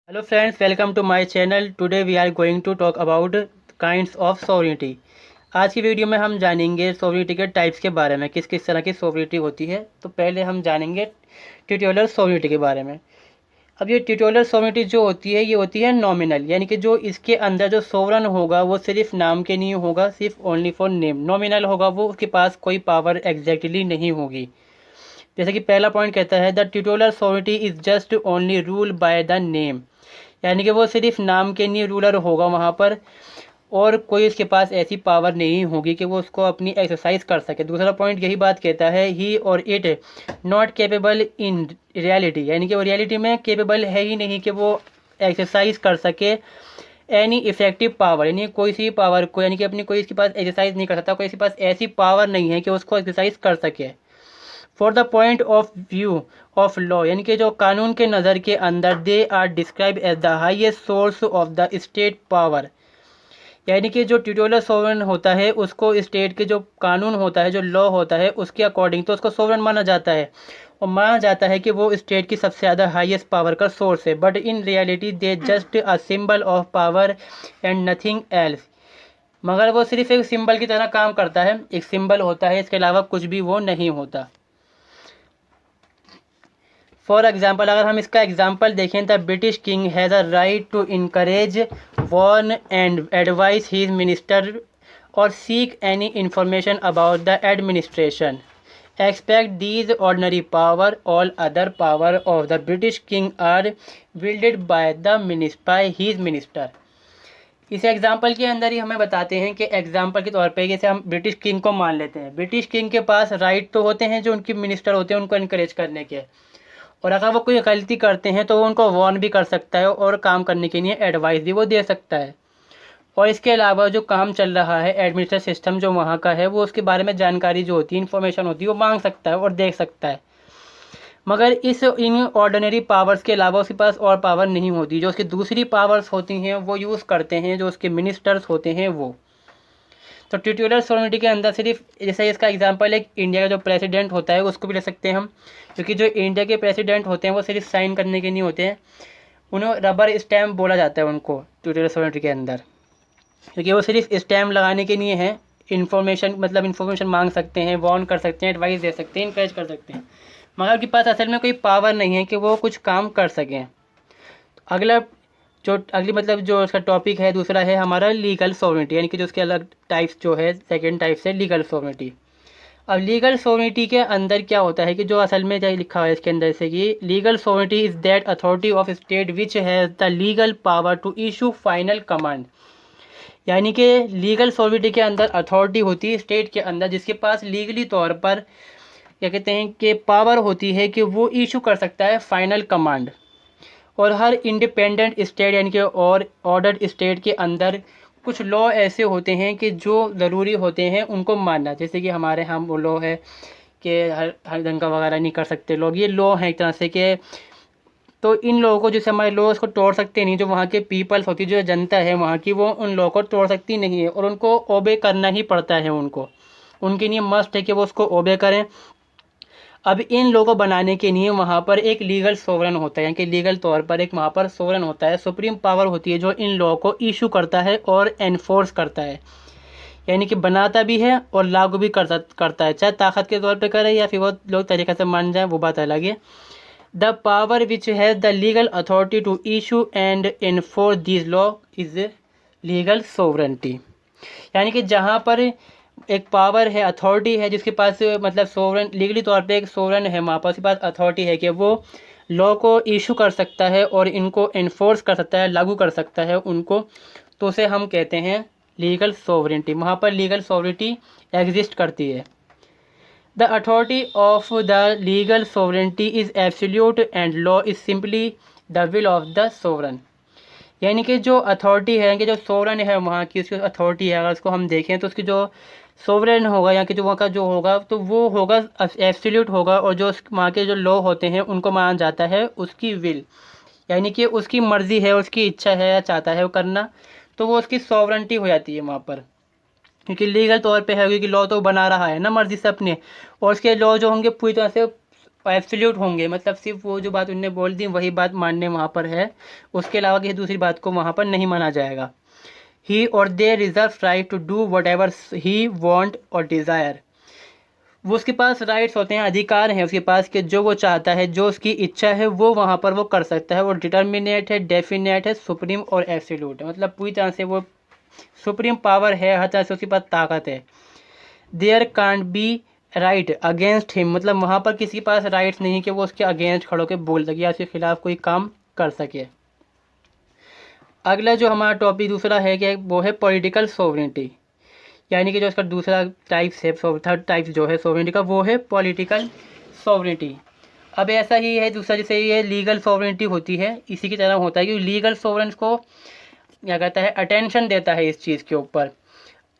Hello friends, welcome to my channel. Today we are going to talk about kinds of sovereignty. आज की video में हम जानेंगे sovereignty के टाइप्स के बारे में, किस किस तरह की सोवरेनिटी होती है। तो पहले हम जानेंगे टिटोरियल सोवरेनिटी के बारे में। अब ये टिटोरियल सोवरेनिटी जो होती है ये होती है नॉमिनल, यानी कि जो इसके अंदर जो सोवरन होगा वो सिर्फ नाम के नहीं होगा, सिर्फ ओनली फॉर नेम। नॉमिनल होगा वो, उसके पास कोई पावर एग्जैक्टली नहीं होगी। जैसे कि पहला पॉइंट कहता है the tutorial sovereignty is just only rule by the name, यानी कि वो सिर्फ नाम के लिए रूलर होगा वहाँ पर, और कोई उसके पास ऐसी पावर नहीं होगी कि वो उसको अपनी एक्सरसाइज कर सके। दूसरा पॉइंट यही बात कहता है ही और it not capable in reality, यानी कि वो रियलिटी में कैपेबल है ही नहीं कि वो एक्सरसाइज कर सके एनी इफेक्टिव पावर, यानी कोई सी पावर को, यानी कि अपनी कोई इसके पास एक्सरसाइज नहीं कर सकता, कोई इसके पास ऐसी पावर नहीं है कि उसको एक्सरसाइज कर सके। For the point of view of law, यानी कि जो कानून के नज़र के अंदर they are describe as the highest source of the state power, यानी कि जो टिटोरियल सोवरन होता है उसको स्टेट के जो कानून होता है, जो लॉ होता है, उसके अकॉर्डिंग तो उसको सोवरन माना जाता है और माना जाता है कि वो स्टेट की सबसे ज़्यादा हाईएस्ट पावर का सोर्स है। But in reality they just a symbol of power and nothing else, मगर वो सिर्फ एक सिंबल की तरह काम करता है, एक सिंबल होता है, इसके अलावा कुछ भी वो नहीं होता। फॉर एग्जाम्पल, अगर हम इसका एग्जाम्पल देखें, the British king has a right to encourage, warn and advise his minister और seek any information about the administration. Except these ordinary power, all other power of the British king are wielded by his minister. इस example के अंदर ही हमें बताते हैं कि example के तौर पे जैसे हम ब्रिटिश किंग को मान लेते हैं, ब्रिटिश किंग के पास राइट तो होते हैं जो उनके मिनिस्टर होते हैं उनको इनकरेज करने के, और अगर वो कोई गलती करते हैं तो वो उनको वार्न भी कर सकता है और काम करने के लिए एडवाइस भी वो दे सकता है। और इसके अलावा जो काम चल रहा है एडमिनिस्ट्रेटिव सिस्टम जो वहाँ का है, वो उसके बारे में जानकारी जो होती है, इन्फॉर्मेशन होती है, वो मांग सकता है और देख सकता है। मगर इन ऑर्डिनरी पावर्स के अलावा उसके पास और पावर नहीं होती। जो उसकी दूसरी पावर्स होती हैं वो यूज़ करते हैं जो उसके मिनिस्टर्स होते हैं वो। तो टिटोरियल सोवरेनिटी के अंदर सिर्फ, जैसे इसका एग्जांपल है इंडिया का जो प्रेसिडेंट होता है उसको भी ले सकते हैं हम, क्योंकि जो इंडिया के प्रेसिडेंट होते हैं वो सिर्फ साइन करने के नहीं होते हैं, उन्हें रबर स्टैम्प बोला जाता है उनको टिटोरियल सोवरेनिटी के अंदर, क्योंकि वो सिर्फ स्टैम्प लगाने के लिए हैं। इन्फॉर्मेशन मतलब इन्फॉर्मेशन मांग सकते हैं, वार्न कर सकते हैं, एडवाइस दे सकते हैं, इनकरेज कर सकते हैं, मगर उनके पास असल में कोई पावर नहीं है कि वो कुछ काम कर सकें। अगला जो अगली मतलब जो उसका टॉपिक है दूसरा है हमारा लीगल सोवरेनिटी, यानी कि जो उसके अलग टाइप्स जो है, सेकंड टाइप है लीगल सोवरेनिटी। अब लीगल सोवरेनिटी के अंदर क्या होता है कि जो असल में जो लिखा हुआ है इसके अंदर से कि legal sovereignty is that authority of state which has the legal power to issue final command, यानी कि लीगल सोवरेनिटी के अंदर अथॉरिटी होती है स्टेट के अंदर जिसके पास लीगली तौर पर क्या कहते हैं कि पावर होती है कि वो इशू कर सकता है फाइनल कमांड। और हर इंडिपेंडेंट स्टेट यानी कि और ऑर्डर्ड स्टेट के अंदर कुछ लॉ ऐसे होते हैं कि जो ज़रूरी होते हैं उनको मानना, जैसे कि हमारे यहाँ वो लॉ है कि हर दंगा वगैरह नहीं कर सकते लोग, ये लॉ है एक तरह से कि, तो इन लोगों को जैसे हमारे लॉ उसको तोड़ सकते नहीं, जो वहाँ के पीपल्स होती है, जो जनता है वहाँ की, वो उन लॉ को तोड़ सकती नहीं है और उनको ओबे करना ही पड़ता है उनको, उनके लिए मस्ट है कि वो उसको ओबे करें। अब इन लोगों को बनाने के लिए वहाँ पर एक लीगल सोवरन होता है, यानी कि लीगल तौर पर एक वहाँ पर सोवरन होता है, सुप्रीम पावर होती है जो इन लॉ को इशू करता है और एनफोर्स करता है, यानी कि बनाता भी है और लागू भी करता है, चाहे ताकत के तौर पर करे या फिर वो लोग तरीक़े से मान जाए, वो बात अलग है। The power which has the legal authority to issue and enforce this law is legal sovereignty, यानी कि जहाँ पर एक पावर है, अथॉरिटी है जिसके पास मतलब सोवरन, लीगली तौर पे एक सोवरन है वहाँ पर, उसके पास अथॉरिटी है कि वो लॉ को इशू कर सकता है और इनको इन्फोर्स कर सकता है, लागू कर सकता है उनको, तो उसे हम कहते हैं लीगल सोवरेनिटी। वहाँ पर लीगल सोवरेनिटी एग्जिस्ट करती है। The authority of the legal sovereignty is absolute and law is simply the will of the sovereign, यानी कि जो अथॉरिटी है कि जो सोवरन है वहाँ की, उसकी अथॉरिटी है, अगर उसको हम देखें तो उसकी जो सोवरेन होगा या कि जो वहाँ का जो होगा तो वो होगा एब्सोल्यूट होगा, और जो वहाँ के जो लॉ होते हैं उनको माना जाता है उसकी विल, यानी कि उसकी मर्ज़ी है, उसकी इच्छा है या चाहता है वो करना, तो वो उसकी सॉवरेंटी हो जाती है वहाँ पर, क्योंकि लीगल तौर पे है, क्योंकि लॉ तो बना रहा है ना मर्ज़ी से अपने, और उसके लॉ जो होंगे पूरी तरह से एब्सोल्यूट होंगे, मतलब सिर्फ वो जो बात उन्होंने बोल दी वही बात मानने वहाँ पर है, उसके अलावा किसी दूसरी बात को वहाँ पर नहीं माना जाएगा। He or they reserve right to do whatever he want or desire. वो उसके पास राइट्स होते हैं, अधिकार हैं उसके पास कि जो वो चाहता है, जो उसकी इच्छा है वो वहाँ पर वो कर सकता है। वो डिटर्मिनेट है, डेफिनेट है, सुप्रीम और एब्सोल्यूट है, मतलब पूरी तरह से वो सुप्रीम पावर है, हर तरह से उसके पास ताकत है। There can't be right against him, मतलब वहाँ पर किसी के पास राइट्स नहीं कि वो उसके अगेंस्ट खड़ो के बोल सके या उसके खिलाफ कोई काम कर सके। अगला जो हमारा टॉपिक दूसरा है कि वो है पॉलिटिकल सोवरेनिटी, यानी कि जो इसका दूसरा टाइप्स है, थर्ड टाइप जो है सोवरेनिटी का, वो है पॉलिटिकल सोवरेनिटी। अब ऐसा ही है दूसरा, जैसे ये लीगल सोवरेनिटी होती है, इसी की तरह होता है कि लीगल सोवरेंस को क्या कहता है, अटेंशन देता है इस चीज़ के ऊपर।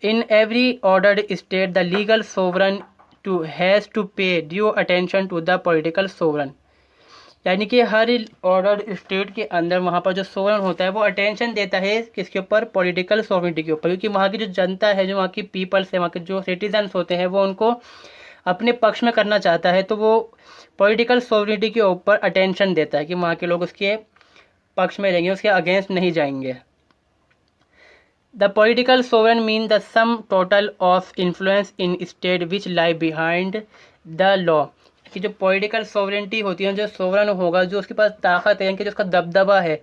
In every ordered state the legal sovereign too has to pay due attention to the political sovereign, यानी कि हर ऑर्डर स्टेट के अंदर वहाँ पर जो सोवरन होता है वो अटेंशन देता है किसके ऊपर, पॉलिटिकल सोवरेनिटी के ऊपर, क्योंकि वहाँ की जो जनता है, जो वहाँ की पीपल्स है, वहाँ के जो सिटीजन्स होते हैं, वो उनको अपने पक्ष में करना चाहता है, तो वो पॉलिटिकल सोवरेनिटी के ऊपर अटेंशन देता है कि वहाँ के लोग उसके पक्ष में रहेंगे, उसके अगेंस्ट नहीं जाएंगे। The political sovereign mean the sum total of influence in state which lie behind the law, कि जो पॉलिटिकल सोवरेनिटी होती है, जो सोवरन होगा, जो उसके पास ताकत है, यानी कि जो उसका दबदबा है,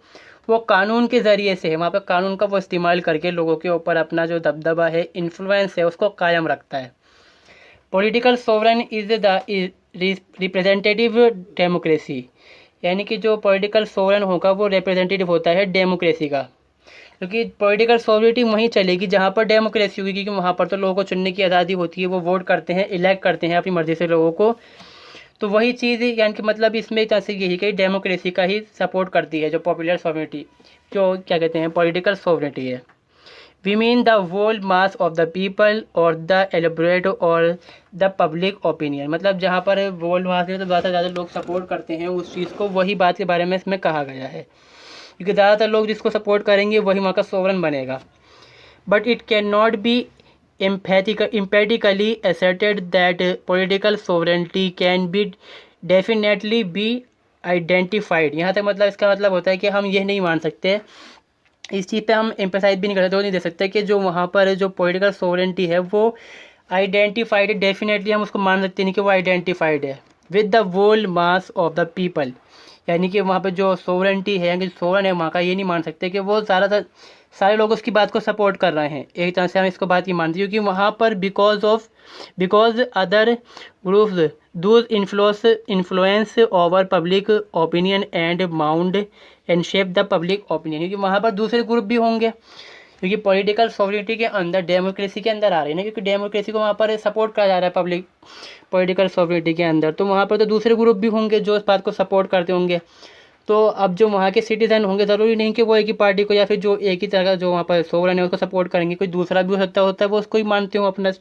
वो कानून के ज़रिए से है, वहाँ पर कानून का वो इस्तेमाल करके लोगों के ऊपर अपना जो दबदबा है, इन्फ्लुएंस है, उसको कायम रखता है। Political sovereign is the representative democracy, यानी कि जो पॉलिटिकल सोवरेन होगा वो रिप्रेजेंटेटिव होता है डेमोक्रेसी का, क्योंकि पॉलिटिकल सोवरेनिटी वहीं चलेगी जहाँ पर डेमोक्रेसी होगी, क्योंकि वहाँ पर तो लोगों को चुनने की आज़ादी होती है, वो वोट करते हैं, इलेक्ट करते हैं अपनी मर्ज़ी से लोगों को। तो वही चीज़ यानी कि मतलब इसमें एक तरह से यही कि डेमोक्रेसी का ही सपोर्ट करती है जो पॉपुलर सोवरेनिटी, जो क्या कहते हैं पॉलिटिकल सोवरेनिटी है। We mean the whole mass of the people और द एलिब्रेट और द पब्लिक ओपिनियन, मतलब जहाँ पर वर्ल्ड मास है तो ज़्यादा से ज़्यादा लोग सपोर्ट करते हैं उस चीज़ को, वही बात के बारे में इसमें कहा गया है, क्योंकि ज़्यादातर लोग जिसको सपोर्ट करेंगे वही वहाँ का सोवरन बनेगा। But it can not be emphatically asserted that political sovereignty can be definitely be identified। यहाँ तक मतलब इसका मतलब होता है कि हम ये नहीं मान सकते, इस चीज़ पे हम एम्फेसाइज भी नहीं कर सकते, वो नहीं दे सकते कि जो वहाँ पर जो पॉलिटिकल सोवरेनिटी है वो आइडेंटिफाइड है, डेफिनेटली हम उसको मान सकते नहीं कि वो आइडेंटिफाइड है with the whole mass of the people, यानी कि वहाँ पे जो सोवरेनिटी है, यानी सोवरन है वहाँ का, ये नहीं मान सकते कि वो ज़्यादातर सारे लोग उसकी बात को सपोर्ट कर रहे हैं। एक तरह से हम इसको बात ये मानते हैं क्योंकि वहाँ पर because other groups Dooj influence over public opinion and mound and shape the public opinion, क्योंकि वहाँ पर दूसरे ग्रुप भी होंगे, क्योंकि पॉलिटिकल सोवरेनिटी के अंदर डेमोक्रेसी के अंदर आ रही है ना, क्योंकि डेमोक्रेसी को वहाँ पर सपोर्ट करा जा रहा है पब्लिक पॉलिटिकल सोवरेनिटी के अंदर, तो वहाँ पर तो दूसरे ग्रुप भी होंगे जो इस बात को सपोर्ट करते होंगे। तो अब जो वहाँ के सिटीजन होंगे, ज़रूरी नहीं कि वो एक ही पार्टी को या फिर जो एक ही तरह का जो वहाँ पर सोवरेन है उसको सपोर्ट करेंगे, कोई दूसरा भी हो सकता होता है वो उसको ही मानते हो, अपना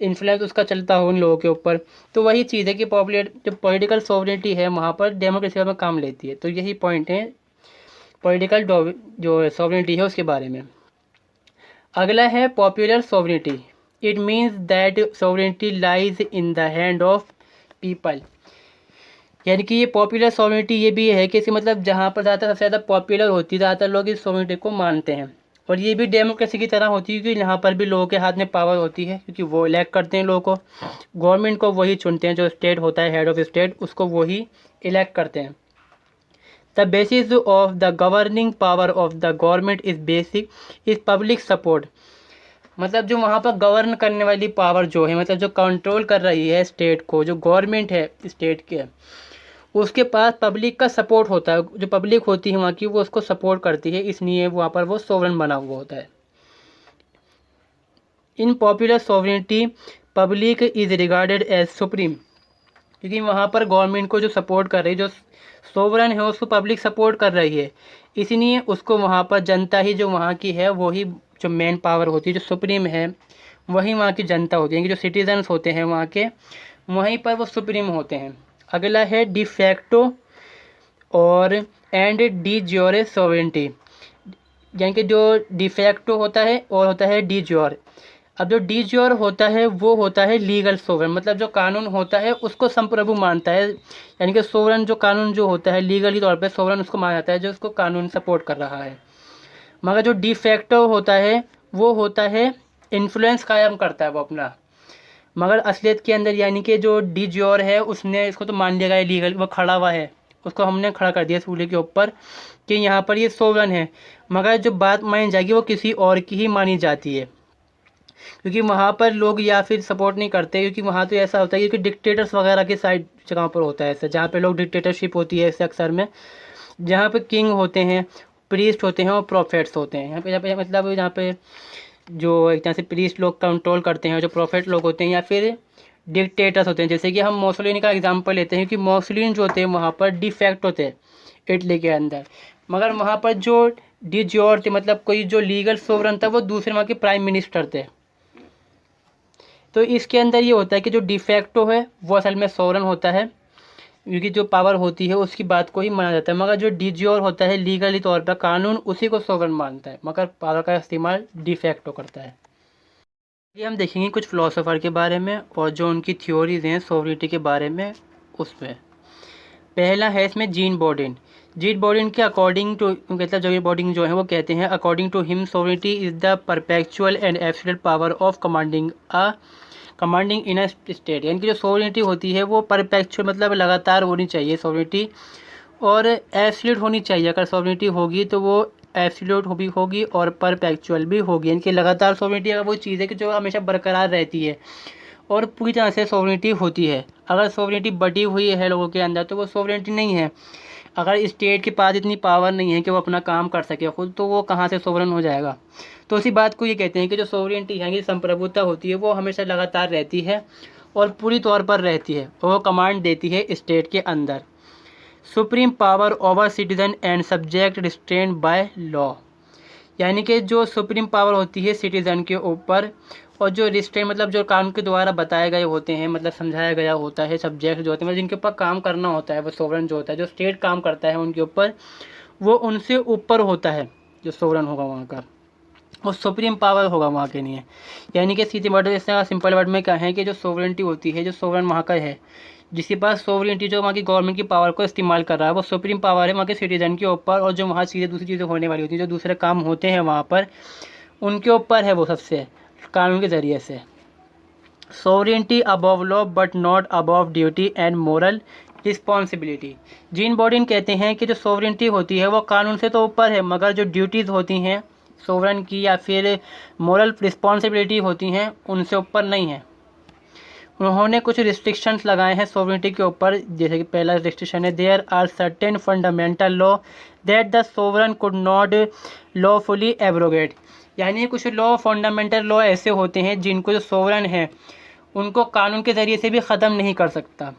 इन्फ्लुएंस उसका चलता हो उन लोगों के ऊपर। तो वही चीज़ है कि जो पॉलिटिकल सोवरेनिटी है वहाँ पर डेमोक्रेसी में काम लेती है। तो यही पॉइंट है पॉलिटिकल जो सोवरेनिटी है उसके बारे में। अगला है popular sovereignty. It means that sovereignty lies in the hand of people, यानी कि ये पॉपुलर सोवरेनिटी ये भी है कि इसका मतलब जहाँ पर ज़्यादातर सबसे ज़्यादा पॉपुलर होती है, ज़्यादातर लोग इस सोवरेनिटी को मानते हैं, और ये भी डेमोक्रेसी की तरह होती है क्योंकि यहाँ पर भी लोगों के हाथ में पावर होती है, क्योंकि वो इलेक्ट करते हैं लोगों को, गवर्नमेंट को वही चुनते हैं, जो स्टेट होता है हेड ऑफ स्टेट उसको वही इलेक्ट करते हैं। The basis of the governing power of the government is basic is public support, मतलब जो वहाँ पर गवर्न करने वाली पावर जो है, मतलब जो कंट्रोल कर रही है स्टेट को, जो गवर्नमेंट है स्टेट के, उसके पास पब्लिक का सपोर्ट होता है, जो पब्लिक होती है वहाँ की वो उसको सपोर्ट करती है, इसलिए वहाँ पर वो सोवरेन बना हुआ होता है। In popular sovereignty public is regarded as supreme, क्योंकि वहाँ पर गवर्नमेंट को जो सपोर्ट कर रही है, जो सोवरेन है उसको पब्लिक सपोर्ट कर रही है, इसलिए उसको वहाँ पर जनता ही जो वहाँ की है वही जो मेन पावर होती है, जो सुप्रीम है वही वहाँ की जनता होती है, कि जो सिटीजन्स होते हैं वहाँ के वहीं पर वो सुप्रीम होते हैं। अगला है डिफैक्टो और एंड डी ज्योरे सोवरेनिटी, यानी कि जो डिफैक्टो होता है और होता है डी ज्योर। अब जो डी ज्योर होता है वो होता है लीगल सोवरन, मतलब जो कानून होता है उसको संप्रभु मानता है, यानी कि सोवरन जो कानून जो होता है लीगली तौर पे सोवरन उसको माना जाता है जो उसको कानून सपोर्ट कर रहा है। मगर जो डी फैक्टो होता है वो होता है इन्फ्लुएंस कायम करता है वो अपना, मगर असलियत के अंदर यानी कि जो डी ज्योर है उसने इसको तो मान लिया है लीगल, वो खड़ा हुआ है, उसको हमने खड़ा कर दिया सूर्य के ऊपर कि यहाँ पर ये सोवरन है, मगर जो बात मानी जाएगी वो किसी और की ही मानी जाती है, क्योंकि वहाँ पर लोग या फिर सपोर्ट नहीं करते, क्योंकि वहाँ तो ऐसा होता है क्योंकि डिक्टेटर्स वगैरह की साइड जगह पर होता है ऐसा, जहाँ पे लोग डिक्टेटरशिप होती है ऐसे अक्सर में, जहाँ पे किंग होते हैं, प्रीस्ट होते हैं और प्रोफेट्स होते हैं। यहाँ पे मतलब जहाँ पे जो एक तरह से प्रीस्ट लोग कंट्रोल करते हैं, जो प्रोफेट लोग होते हैं या फिर डिक्टेटर्स होते हैं। जैसे कि हम मोसोलिनी का एग्जांपल लेते हैं कि मोसोलिनी जो होते हैं वहाँ पर डिफेक्ट होते हैं इटली के अंदर, मगर वहाँ पर जो डी ज्योर थे मतलब कोई जो लीगल सोवरन था वो दूसरे वहाँ के प्राइम मिनिस्टर थे। तो इसके अंदर ये होता है कि जो डिफेक्टो है वो असल में सोवरन होता है, क्योंकि जो पावर होती है उसकी बात को ही माना जाता है, मगर जो डी ज्योर होता है लीगली तौर पर कानून उसी को सोवरन मानता है, मगर पावर का इस्तेमाल डिफेक्टो करता है। ये हम देखेंगे कुछ फिलोसोफर के बारे में और जो उनकी थ्योरीज हैं सोवरिटी के बारे में उसमें। पहला है इसमें जीन बॉडिन। जीन बॉडिन के अकॉर्डिंग टू मतलब जो बॉडिंग जो है वो कहते हैं according to him sovereignty is the perpetual and absolute power of commanding in a state, यानी कि जो सोवरिटी होती है वो परपेचुअल मतलब लगातार होनी चाहिए सोवरिटी, और एब्सोल्यूट होनी चाहिए। अगर सोवरिटी होगी तो वो एब्सोल्यूट भी होगी और परपेचुअल भी होगी, यानी कि लगातार सोवरिटी अगर वो चीज़ है कि जो हमेशा बरकरार रहती है और पूरी तरह से सोवरिटी होती है। अगर सोवरिटी बटी हुई है लोगों के अंदर तो वो सोवरिटी नहीं है। अगर स्टेट के पास इतनी पावर नहीं है कि वो अपना काम कर सके खुद, तो वो कहाँ से सोवरन हो जाएगा। तो उसी बात को ये कहते हैं कि जो सोवरिटी है, संप्रभुता होती है वो हमेशा लगातार रहती है और पूरी तौर पर रहती है और वो कमांड देती है स्टेट के अंदर। Supreme power over citizen and subject restrain by law, यानी कि जो सुप्रीम पावर होती है सिटीज़न के ऊपर और जो रिस्ट्रेन मतलब जो कानून के द्वारा बताए गए होते हैं, मतलब समझाया गया होता है, सब्जेक्ट जो होते हैं मतलब जिनके ऊपर काम करना होता है, वो सोवरन जो होता है, जो स्टेट काम करता है उनके ऊपर, वो उनसे ऊपर होता है जो सोवरन होगा वहाँ का, वो सुप्रीम पावर होगा वहाँ के लिए। यानी कि सीधे वर्ड जैसे सिंपल वर्ड में कहें कि जो सोवरेंटी होती है, जो सोवरन वहाँ का है, जिसके पास सोवरेंटी जो वहाँ की गवर्नमेंट की पावर को इस्तेमाल कर रहा है, वो सुप्रीम पावर है वहाँ के सिटीजन के ऊपर, और जो वहाँ चीज़ें दूसरी चीज़ें होने वाली होती हैं, जो दूसरे काम होते हैं वहाँ पर, उनके ऊपर है वो सबसे कानून के ज़रिए से। Sovereignty above law but not above duty and moral responsibility. Jean Bodin कहते हैं कि जो सोवरेंटी होती है वो कानून से तो ऊपर है, मगर जो ड्यूटीज़ होती हैं सोवरन की या फिर मोरल रिस्पॉन्सिबिलिटी होती हैं उनसे ऊपर नहीं है। उन्होंने कुछ रिस्ट्रिक्शंस लगाए हैं सोवरेनिटी के ऊपर, जैसे कि पहला रिस्ट्रिक्शन है there are certain fundamental law that the sovereign could not lawfully abrogate, यानी कुछ लॉ फंडामेंटल लॉ ऐसे होते हैं जिनको जो सोवरन है उनको कानून के ज़रिए से भी ख़त्म नहीं कर सकता।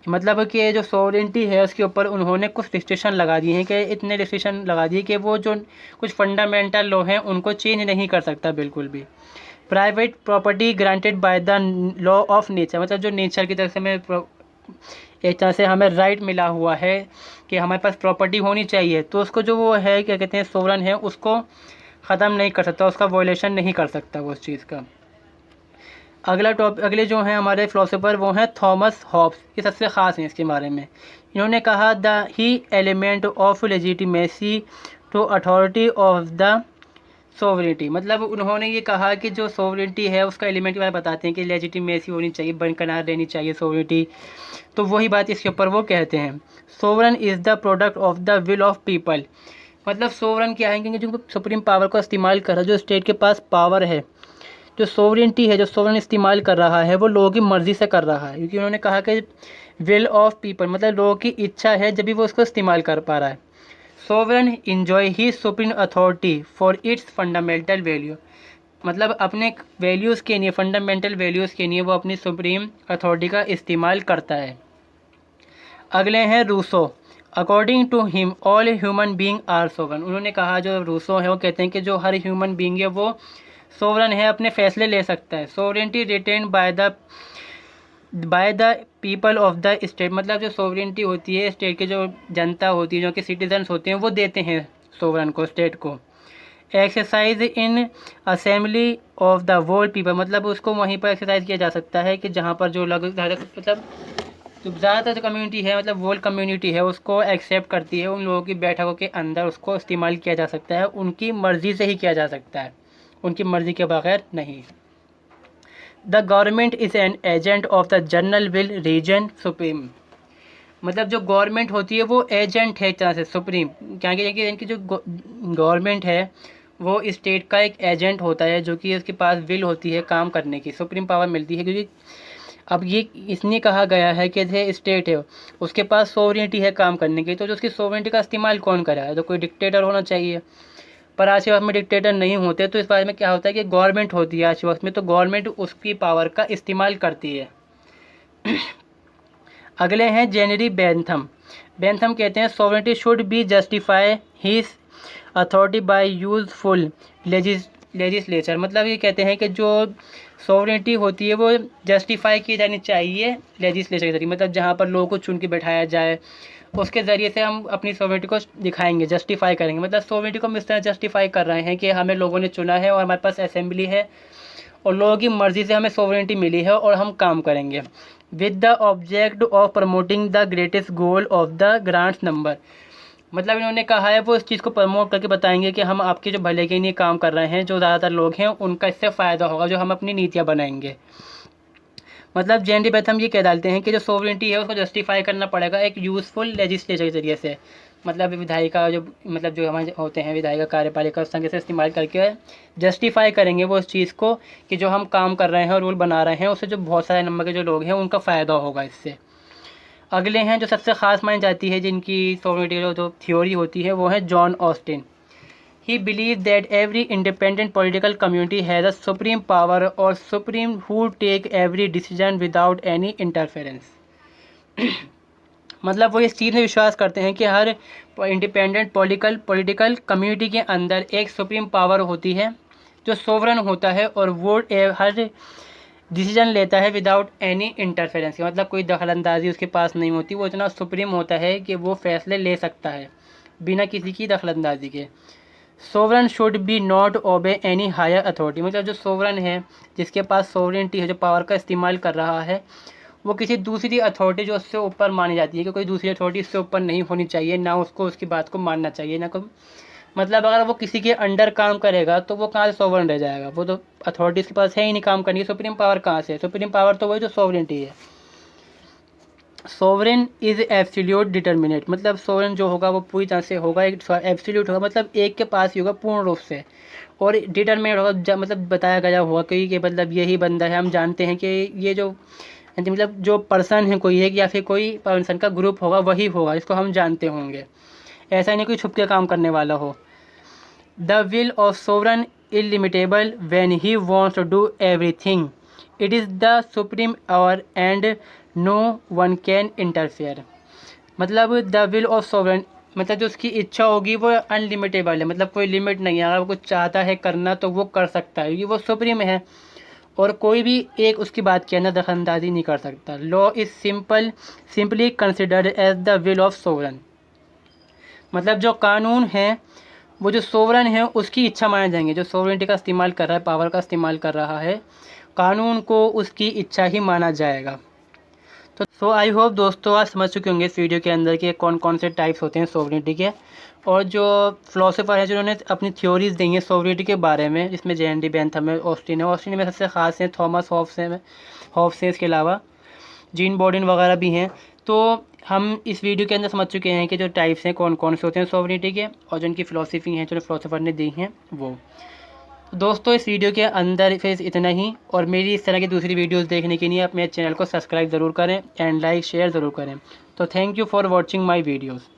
मतलब कि जो सोवरेनिटी है उसके ऊपर उन्होंने कुछ रिस्ट्रिक्शन लगा दिए हैं, कि इतने रिस्ट्रिक्शन लगा दिए कि वो जो कुछ फंडामेंटल लॉ हैं उनको चेंज नहीं कर सकता बिल्कुल भी। Private property granted by the law of nature, मतलब जो नेचर की तरफ से हमें एक तरह से हमें राइट मिला हुआ है कि हमारे पास प्रॉपर्टी होनी चाहिए, तो उसको जो वो है क्या कहते हैं सोवरन है उसको ख़त्म नहीं कर सकता, उसका वॉयलेशन नहीं कर सकता वो उस चीज़ का। अगले जो हैं हमारे फ़िलोसोफर वो हैं थॉमस हॉब्स, ये सबसे ख़ास हैं इसके बारे में। इन्होंने कहा the he element of legitimacy to authority of the sovereignty, मतलब उन्होंने ये कहा कि जो सोवरेनिटी है उसका एलिमेंट के बारे में बताते हैं कि लेजिटिमेसी होनी चाहिए, बनकरार रहनी चाहिए सोवरेनिटी, तो वही बात इसके ऊपर वो कहते हैं। Sovereign is the product of the will of people, मतलब सोवरन क्या है कि जो सुप्रीम पावर को इस्तेमाल कर रहा है, जो स्टेट के पास पावर है, जो सोवरेनिटी है, जो सोवरन इस्तेमाल कर रहा है वो लोगों की मर्ज़ी से कर रहा है, क्योंकि उन्होंने कहा कि विल ऑफ पीपल मतलब लोगों की इच्छा है जब भी वो उसको इस्तेमाल कर पा रहा है। Sovereign enjoy he supreme authority for its fundamental value, मतलब अपने वैल्यूज़ के लिए, फंडामेंटल वैल्यूज़ के लिए वो अपनी सुप्रीम अथॉरिटी का इस्तेमाल करता है। अगले हैं Rousseau, according to him all human being are sovereign, उन्होंने कहा जो रूसो है वो कहते हैं कि जो हर ह्यूमन बींग है वो सोवरन है, अपने फैसले ले सकता है। Sovereignty written by the people of the state, मतलब जो सोवरेनिटी होती है स्टेट की जो जनता होती है, जो कि सिटीजन्स होते हैं, वो देते हैं सोवरन को, स्टेट को। Exercise in assembly of the world people, मतलब उसको वहीं पर एक्सरसाइज किया जा सकता है कि जहाँ पर जो लोग मतलब जो ज़्यादातर जो कम्युनिटी है, मतलब वर्ल्ड कम्युनिटी है, उसको एक्सेप्ट करती है, उन लोगों की बैठकों के अंदर उसको इस्तेमाल किया जा सकता है। उनकी मर्ज़ी से ही किया जा सकता है, उनकी मर्ज़ी के बगैर नहीं। The government is an agent of the general will reason supreme, मतलब जो गवर्नमेंट होती है वो एजेंट है एक तरह से सुप्रीम, क्या कि इनकी जो गवर्नमेंट है वो स्टेट का एक एजेंट होता है, जो कि उसके पास विल होती है काम करने की, सुप्रीम पावर मिलती है। क्योंकि अब ये इसने कहा गया है कि जैसे स्टेट है उसके पास सोवरेनिटी है काम करने की, तो जो उसकी सोवरेनिटी का इस्तेमाल कौन करा है, तो कोई डिक्टेटर होना चाहिए। पर आज के वक्त में डिक्टेटर नहीं होते, तो इस बारे में क्या होता है कि गवर्नमेंट होती है आज के वक्त में, तो गवर्नमेंट उसकी पावर का इस्तेमाल करती है। अगले हैं जेनरी बेंथम। बेंथम कहते हैं sovereignty should be justify his authority bye useful legislature, मतलब ये कहते हैं कि जो सोवरेनिटी होती है वो जस्टिफाई की जानी चाहिए लेजिस्लेचर के जरिए, मतलब जहाँ पर लोगों को चुन के बैठाया जाए उसके ज़रिए से हम अपनी सोवरेनिटी को दिखाएंगे, जस्टिफाई करेंगे। मतलब सोवरेनिटी को हम इस तरह जस्टिफाई कर रहे हैं कि हमें लोगों ने चुना है और हमारे पास असेंबली है और लोगों की मर्ज़ी से हमें सोवरेनिटी मिली है और हम काम करेंगे with the object of promoting the greatest goal of the grants number, मतलब इन्होंने कहा है वो इस चीज़ को प्रमोट करके बताएंगे कि हम आपके जो भले के लिए काम कर रहे हैं, जो ज़्यादातर लोग हैं उनका इससे फ़ायदा होगा, जो हम अपनी नीतियाँ बनाएंगे। मतलब जेनरी बेंथम ये कह डालते हैं कि जो सोवरेनिटी है उसको जस्टिफाई करना पड़ेगा एक यूज़फुल लेजिस्लेचर के जरिए से, मतलब विधायिका जो मतलब जो हमारे होते हैं विधायिका कार्यपालिका उस संग से इस्तेमाल करके जस्टिफाई करेंगे वो उस चीज़ को कि जो हम काम कर रहे हैं और रूल बना रहे हैं उससे जो बहुत सारे नंबर के जो लोग हैं उनका फ़ायदा होगा इससे। अगले हैं जो सबसे ख़ास मानी जाती है जिनकी सोवरेनिटी जो थ्योरी होती है वो है John Austin. He believe that every independent political community has a supreme power और supreme who take every decision without any interference. मतलब वो इस चीज़ में विश्वास करते हैं कि हर इंडिपेंडेंट पॉलिटिकल कम्युनिटी के अंदर एक सुप्रीम पावर होती है जो सोवरन होता है और वो हर डिसीजन लेता है विदाउट एनी इंटरफेरेंस, मतलब कोई दखलंदाजी उसके पास नहीं होती, वो इतना सुप्रीम होता है कि वो फैसले ले सकता है बिना किसी की दखलंदाजी के। Sovereign should be not obey any higher authority, मतलब जो सोवरन है जिसके पास सोवरेनिटी है जो पावर का इस्तेमाल कर रहा है वो किसी दूसरी अथॉरिटी जो उससे ऊपर मानी जाती है कि कोई दूसरी अथॉरिटी इससे ऊपर नहीं होनी चाहिए, ना उसको उसकी बात को मानना चाहिए ना को, मतलब अगर वो किसी के अंडर काम करेगा तो वो कहाँ से सोवरन रह जाएगा, वो तो अथॉरिटीज़ के पास है ही नहीं काम करने की, सुप्रीम पावर कहाँ से है, सुप्रीम पावर तो वही जो सोवरेनिटी है। सोवरेन इज़ एब्सोल्यूट डिटर्मिनेट, मतलब सोवरेन जो होगा वो पूरी तरह से होगा एक एब्सोल्यूट होगा, मतलब एक के पास ही होगा पूर्ण रूप से, और डिटर्मिनेट होगा मतलब बताया गया होगा कि मतलब यही बंदा है, हम जानते हैं कि ये जो मतलब जो पर्सन है कोई एक या फिर कोई पर्सन का ग्रुप होगा वही होगा जिसको हम जानते होंगे, ऐसा नहीं कोई छुप के काम करने वाला हो। The will of sovereign illimitable when he wants to do everything, it is the supreme power and no one can interfere, मतलब द विल ऑफ सोवरन मतलब जो उसकी इच्छा होगी वो अनलिमिटेबल है, मतलब कोई लिमिट नहीं है, अगर वो कुछ चाहता है करना तो वो कर सकता है क्योंकि वो सुप्रीम है और कोई भी एक उसकी बात के अंदर दखलंदाजी नहीं कर सकता। Law is simply considered as the will of sovereign, मतलब जो कानून है वो जो सोवरन है उसकी इच्छा माने जाएंगे, जो सोवरेनिटी का इस्तेमाल कर रहा है पावर का इस्तेमाल कर रहा है कानून को उसकी इच्छा ही माना जाएगा। तो आई होप दोस्तों आज समझ चुके होंगे इस वीडियो के अंदर कि कौन कौन से टाइप्स होते हैं सोवरेनिटी के, और जो फ़िलोसोफर हैं जिन्होंने अपनी थ्योरीज़ दी हैं सोवरेनिटी के बारे में, जिसमें जेनरी बेंथम है, ऑस्टिन में सबसे ख़ास हैं थॉमस हॉब्स के अलावा जीन बॉर्डन वगैरह भी हैं। तो हम इस वीडियो के अंदर समझ चुके हैं कि जो टाइप्स हैं कौन कौन से होते हैं सोवरेनिटी के और जो इनकी फ़िलोसफी हैं जो फ़िलोसोफर ने दी हैं वो। दोस्तों इस वीडियो के अंदर फिर इतना ही, और मेरी इस तरह की दूसरी वीडियोस देखने के लिए आप मेरे चैनल को सब्सक्राइब ज़रूर करें एंड लाइक शेयर ज़रूर करें। तो thank you for watching my videos.